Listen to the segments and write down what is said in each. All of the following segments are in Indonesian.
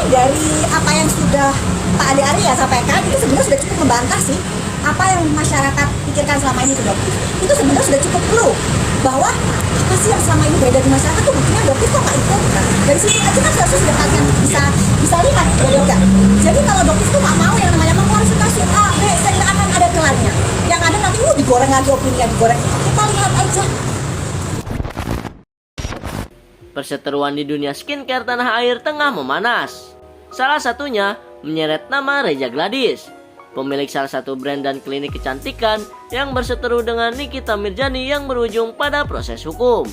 dari apa yang sudah Pak Ade Arya sampaikan itu sebenarnya sudah cukup membantah sih apa yang masyarakat pikirkan selama ini, Doktif. Itu sebenarnya sudah cukup clue bahwa apa sih yang selama ini beredar di masyarakat tuh buktinya Doktif kok nggak ikut. Dari situ aja kan sudah kalian bisa lihat ya Dok. Jadi kalau Doktif tuh nggak mau yang namanya mengklarifikasi A, B, C, nggak akan ada kelarnya. Yang ada nanti digoreng lagi opini yang digoreng. Kita lihat aja. Perseteruan di dunia skincare tanah air tengah memanas. Salah satunya menyeret nama Reza Gladys, pemilik salah satu brand dan klinik kecantikan yang berseteru dengan Nikita Mirzani yang berujung pada proses hukum.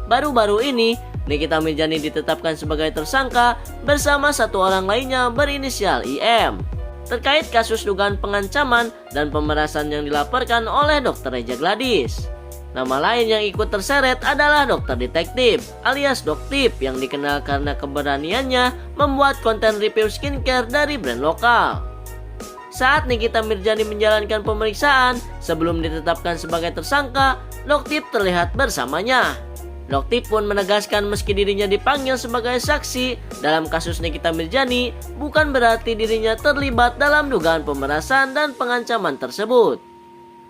Baru-baru ini, Nikita Mirzani ditetapkan sebagai tersangka bersama satu orang lainnya berinisial IM terkait kasus dugaan pengancaman dan pemerasan yang dilaporkan oleh Dr. Reza Gladys. Nama lain yang ikut terseret adalah dokter detektif alias Doktip yang dikenal karena keberaniannya membuat konten review skincare dari brand lokal. Saat Nikita Mirzani menjalankan pemeriksaan sebelum ditetapkan sebagai tersangka, Doktip terlihat bersamanya. Doktip pun menegaskan meski dirinya dipanggil sebagai saksi dalam kasus Nikita Mirzani, bukan berarti dirinya terlibat dalam dugaan pemerasan dan pengancaman tersebut.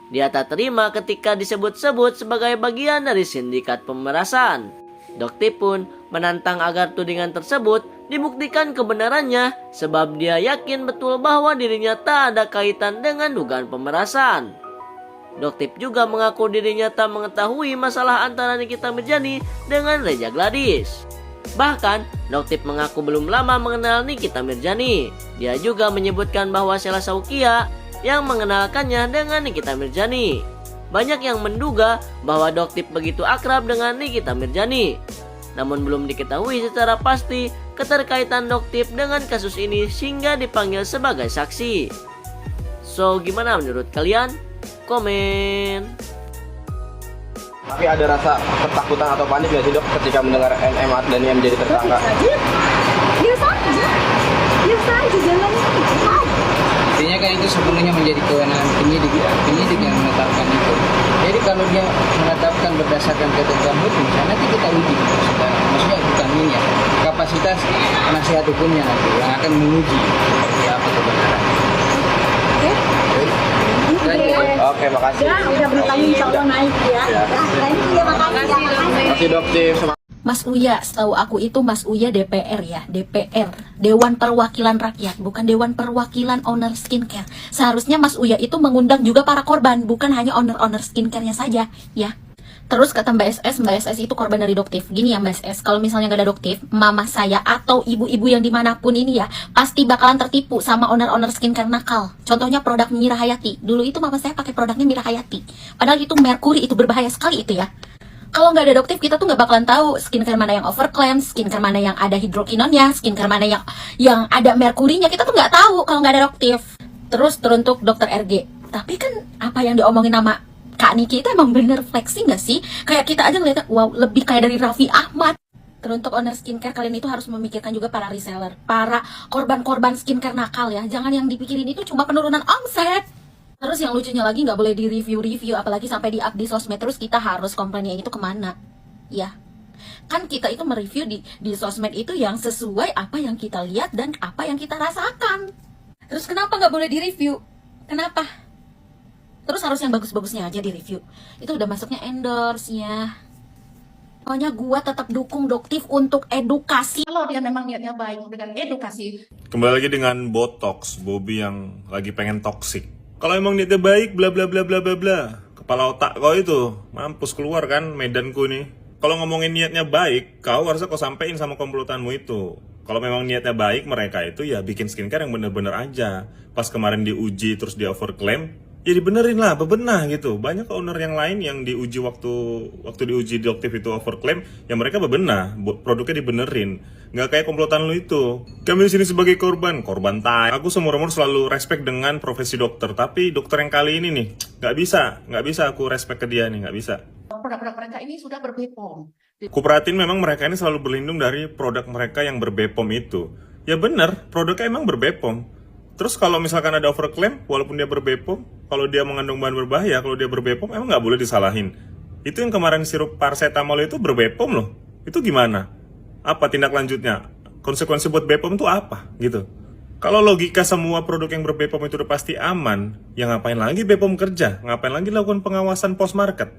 Dia tak terima ketika disebut-sebut sebagai bagian dari sindikat pemerasan. Doktip pun menantang agar tudingan tersebut dibuktikan kebenarannya sebab dia yakin betul bahwa dirinya tak ada kaitan dengan dugaan pemerasan. Doktip juga mengaku dirinya tak mengetahui masalah antara Nikita Mirzani dengan Reza Gladys. Bahkan, Doktip mengaku belum lama mengenal Nikita Mirzani. Dia juga menyebutkan bahwa Sheila Saukia yang mengenalkannya dengan Nikita Mirzani. Banyak yang menduga bahwa Doktip begitu akrab dengan Nikita Mirzani. Namun belum diketahui secara pasti keterkaitan Doktip dengan kasus ini sehingga dipanggil sebagai saksi. So, gimana menurut kalian? Komen. Tapi ada rasa ketakutan atau panik nggak sih Dok ketika mendengar NM dan IM jadi tersangka? Biasa aja jalannya. Artinya kan itu sepenuhnya menjadi kewenangan penyidik yang menetapkan itu. Jadi kalau dia menetapkan berdasarkan ketentuan hukum, nanti kita uji. Maksudnya bukan ini ya, kapasitas penasihat hukumnya nanti yang akan menguji seperti apa kebenaran. Oke, makasih. Ya, udah bertanya insya Allah naik ya. Thank you, makasih. Makasih Doktip. Mas Uya, setahu aku itu Mas Uya DPR ya, DPR, Dewan Perwakilan Rakyat, bukan Dewan Perwakilan Owner Skincare. Seharusnya Mas Uya itu mengundang juga para korban, bukan hanya owner skincare-nya saja, ya. Terus kata Mbak SS itu korban dari Doktip. Gini ya Mbak SS, kalau misalnya gak ada Doktip, mama saya atau ibu-ibu yang dimanapun ini ya, pasti bakalan tertipu sama owner skincare nakal. Contohnya produk Mira Hayati. Dulu itu mama saya pakai produknya Mira Hayati. Padahal itu merkuri, itu berbahaya sekali itu ya. Kalau nggak ada Doktip, kita tuh nggak bakalan tahu skincare mana yang overclaim, skincare mana yang ada hidrokinonnya, skincare mana yang ada merkurinya. Kita tuh nggak tahu kalau nggak ada Doktip. Terus teruntuk Dokter RG. Tapi kan apa yang diomongin sama Kak Niki itu emang bener flexing nggak sih? Kayak kita aja ngeliatnya, wow, lebih kayak dari Raffi Ahmad. Teruntuk owner skincare, kalian itu harus memikirkan juga para reseller, para korban-korban skincare nakal ya. Jangan yang dipikirin itu cuma penurunan omset. Terus yang lucunya lagi nggak boleh di review apalagi sampai di up di sosmed. Terus kita harus komplainnya itu kemana? Ya, kan kita itu mereview di sosmed itu yang sesuai apa yang kita lihat dan apa yang kita rasakan. Terus kenapa nggak boleh di review? Kenapa? Terus harus yang bagus-bagusnya aja di review. Itu udah masuknya endorse ya. Pokoknya gua tetap dukung Doktip untuk edukasi. Kalau dia memang niatnya baik dengan edukasi. Kembali lagi dengan Botox, Bobby yang lagi pengen toksik. Kalau emang niatnya baik, bla bla bla bla bla bla. Kepala otak kau itu mampus keluar kan medanku nih. Kalau ngomongin niatnya baik, kau harusnya kau sampein sama komplotanmu itu. Kalau memang niatnya baik, mereka itu ya bikin skincare yang bener-bener aja. Pas kemarin diuji terus dia overclaim, ya dibenerin lah, bebenah gitu. Banyak owner yang lain yang diuji waktu diuji Doktip itu overclaim, ya mereka bebenah, produknya dibenerin. Nggak kayak komplotan lu itu. Kami di sini sebagai korban tai. Aku seumur-umur selalu respect dengan profesi dokter, tapi dokter yang kali ini nih, nggak bisa aku respect ke dia nih, nggak bisa. Produk-produk mereka ini sudah berbepom. Kuperhatiin memang mereka ini selalu berlindung dari produk mereka yang berbepom itu. Ya bener, produknya emang berbepom. Terus kalau misalkan ada overclaim, walaupun dia berbepom, kalau dia mengandung bahan berbahaya, kalau dia berbepom, emang nggak boleh disalahin. Itu yang kemarin sirup paracetamol itu berbepom loh. Itu gimana? Apa tindak lanjutnya? Konsekuensi buat BPOM itu apa gitu? Kalau logika semua produk yang ber-BPOM itu udah pasti aman, ya ngapain lagi BPOM kerja? Ngapain lagi lakukan pengawasan post-market?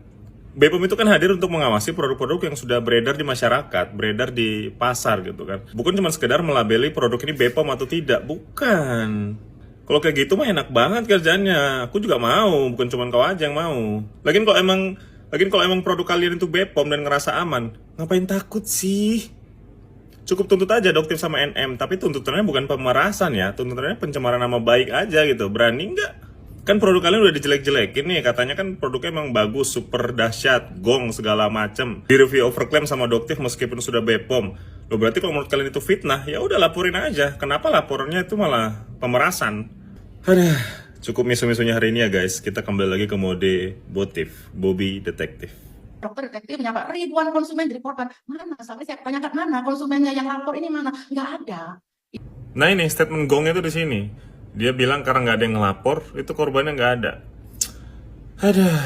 BPOM itu kan hadir untuk mengawasi produk-produk yang sudah beredar di masyarakat, beredar di pasar gitu kan. Bukan cuma sekedar melabeli produk ini BPOM atau tidak, bukan. Kalau kayak gitu mah enak banget kerjanya. Aku juga mau, bukan cuma kau aja yang mau. Lagian kalau emang produk kalian itu BPOM dan ngerasa aman, ngapain takut sih? Cukup tuntut aja Doktif sama NM, tapi tuntutannya bukan pemerasan ya, tuntutannya pencemaran nama baik aja gitu. Berani nggak? Kan produk kalian udah dijelek-jelekin nih, katanya kan produknya emang bagus, super dahsyat, gong segala macem. Di review overclaim sama Doktif meskipun sudah BPOM. Loh berarti kalau menurut kalian itu fitnah, ya udah laporin aja. Kenapa laporannya itu malah pemerasan? Aduh, cukup misu-misunya hari ini ya guys. Kita kembali lagi ke mode Botif, Bobby Detektif. Dokter detektif menyapa ribuan konsumen jadi korban. Mana? Sampai saya tanyakan mana konsumennya yang lapor ini mana? Nggak ada. Nah ini statement gongnya tuh di sini. Dia bilang karena nggak ada yang ngelapor, itu korbannya nggak ada. Aduh,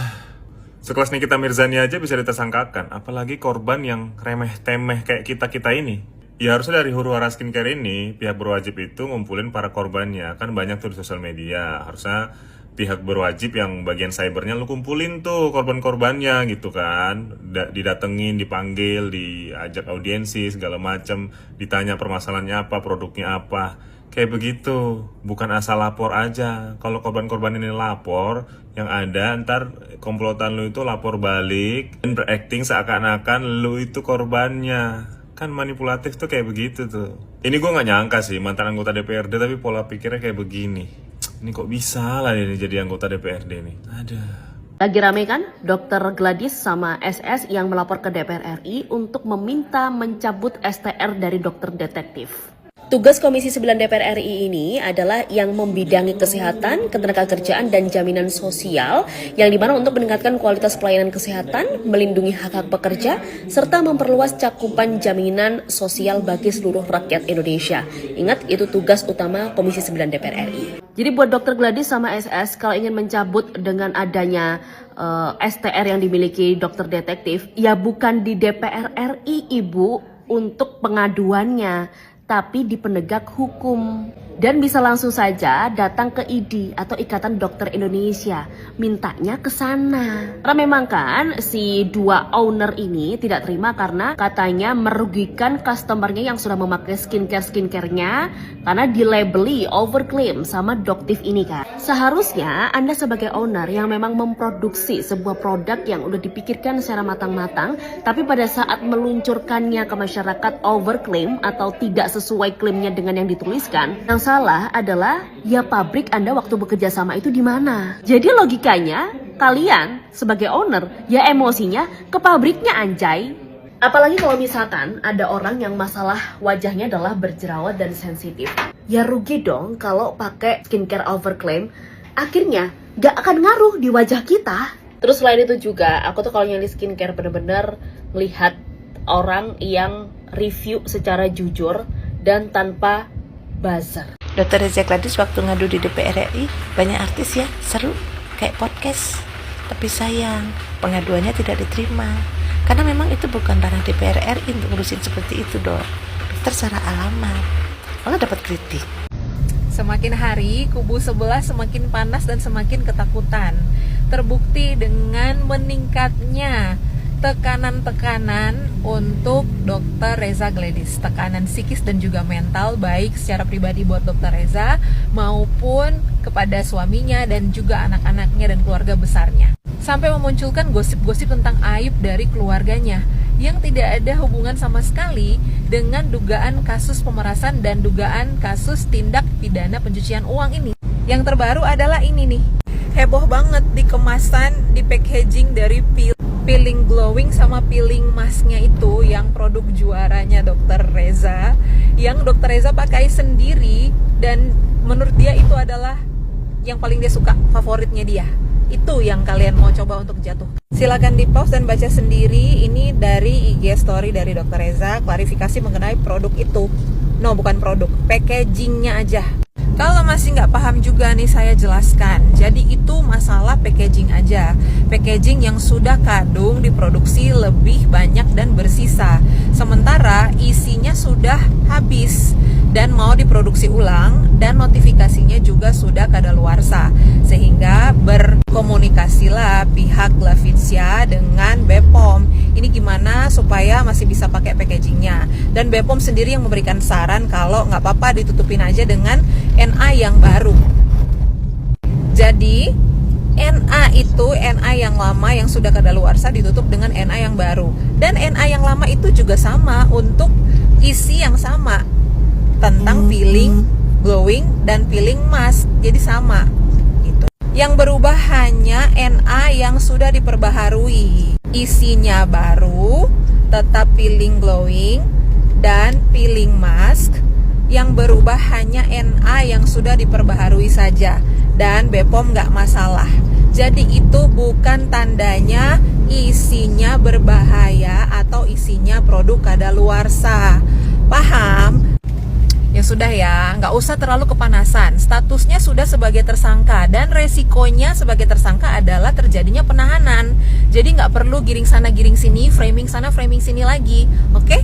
sekelas Nikita Mirzani aja bisa ditersangkakan, apalagi korban yang remeh-temeh kayak kita-kita ini. Ya harusnya dari huru hara skincare ini, pihak berwajib itu ngumpulin para korbannya. Kan banyak tuh di sosial media, harusnya pihak berwajib yang bagian cybernya lu kumpulin tuh korban-korbannya gitu kan. Didatengin, dipanggil, diajak audiensi segala macam, ditanya permasalahannya apa, produknya apa. Kayak begitu, bukan asal lapor aja. Kalau korban-korban ini lapor, yang ada ntar komplotan lu itu lapor balik dan berakting seakan-akan lu itu korbannya. Kan manipulatif tuh kayak begitu tuh. Ini gue nggak nyangka sih mantan anggota DPRD tapi pola pikirnya kayak begini. Ini kok bisa lah ini jadi anggota DPRD nih. Ada. Lagi rame kan Dr. Gladys sama SS yang melapor ke DPR RI untuk meminta mencabut STR dari dokter detektif. Tugas Komisi 9 DPR RI ini adalah yang membidangi kesehatan, ketenagakerjaan, dan jaminan sosial yang dimana untuk meningkatkan kualitas pelayanan kesehatan, melindungi hak-hak pekerja, serta memperluas cakupan jaminan sosial bagi seluruh rakyat Indonesia. Ingat, itu tugas utama Komisi 9 DPR RI. Jadi buat Dr. Gladys sama SS, kalau ingin mencabut dengan adanya STR yang dimiliki dokter detektif, ya bukan di DPR RI, Ibu, untuk pengaduannya, tapi di penegak hukum. Dan bisa langsung saja datang ke IDI atau Ikatan Dokter Indonesia, mintanya ke sana. Karena memang kan si dua owner ini tidak terima karena katanya merugikan customernya yang sudah memakai skincare-skincare-nya karena dilabeli overclaim sama Doktif ini kan. Seharusnya Anda sebagai owner yang memang memproduksi sebuah produk yang udah dipikirkan secara matang-matang, tapi pada saat meluncurkannya ke masyarakat overclaim atau tidak sesuai klaimnya dengan yang dituliskan, yang salah adalah ya pabrik Anda waktu bekerja sama itu di mana. Jadi logikanya kalian sebagai owner ya emosinya ke pabriknya anjay. Apalagi kalau misalkan ada orang yang masalah wajahnya adalah berjerawat dan sensitif. Ya rugi dong kalau pakai skincare overclaim. Akhirnya gak akan ngaruh di wajah kita. Terus selain itu juga aku tuh kalau nyari skincare bener-bener melihat orang yang review secara jujur dan tanpa buzzer. Dr. Reza Gladys waktu ngadu di DPR RI banyak artis ya, seru kayak podcast. Tapi sayang, pengaduannya tidak diterima. Karena memang itu bukan ranah DPR RI untuk ngurusin seperti itu dong. Dokter salah alamat, malah dapat kritik. Semakin hari, kubu sebelah semakin panas dan semakin ketakutan. Terbukti dengan meningkatnya tekanan-tekanan untuk Dr. Reza Gladys, tekanan psikis dan juga mental, baik secara pribadi buat Dr. Reza maupun kepada suaminya dan juga anak-anaknya dan keluarga besarnya, sampai memunculkan gosip-gosip tentang aib dari keluarganya yang tidak ada hubungan sama sekali dengan dugaan kasus pemerasan dan dugaan kasus tindak pidana pencucian uang ini. Yang terbaru adalah ini nih, heboh banget di kemasan, di packaging dari peeling glowing sama peeling masknya itu yang produk juaranya Dr. Reza, yang Dr. Reza pakai sendiri dan menurut dia itu adalah yang paling dia suka, favoritnya dia. Itu yang kalian mau coba untuk jatuh. Silakan di pause dan baca sendiri. Ini dari IG story dari Dr. Reza, klarifikasi mengenai produk itu. No, bukan produk, packagingnya aja. Kalau masih nggak paham juga nih saya jelaskan. Jadi itu masalah packaging aja. Packaging yang sudah kadung diproduksi lebih banyak dan bersisa. Sementara isinya sudah habis dan mau diproduksi ulang dan notifikasinya juga sudah kadaluarsa. Sehingga berkomunikasilah pihak Glavisia dengan BPOM. Ini gimana supaya masih bisa pakai packagingnya. Dan BPOM sendiri yang memberikan saran kalau nggak apa-apa ditutupin aja dengan NA yang baru. Jadi NA itu NA yang lama yang sudah kadaluarsa ditutup dengan NA yang baru. Dan NA yang lama itu juga sama untuk isi yang sama tentang peeling, glowing, dan peeling mask. Jadi sama gitu. Yang berubah hanya NA yang sudah diperbaharui. Isinya baru, tetap peeling glowing dan peeling mask. Yang berubah hanya NA yang sudah diperbaharui saja. Dan BPOM nggak masalah. Jadi itu bukan tandanya isinya berbahaya atau isinya produk kadaluarsa. Paham? Ya sudah ya, nggak usah terlalu kepanasan. Statusnya sudah sebagai tersangka dan resikonya sebagai tersangka adalah terjadinya penahanan. Jadi nggak perlu giring sana giring sini, framing sana framing sini lagi, oke?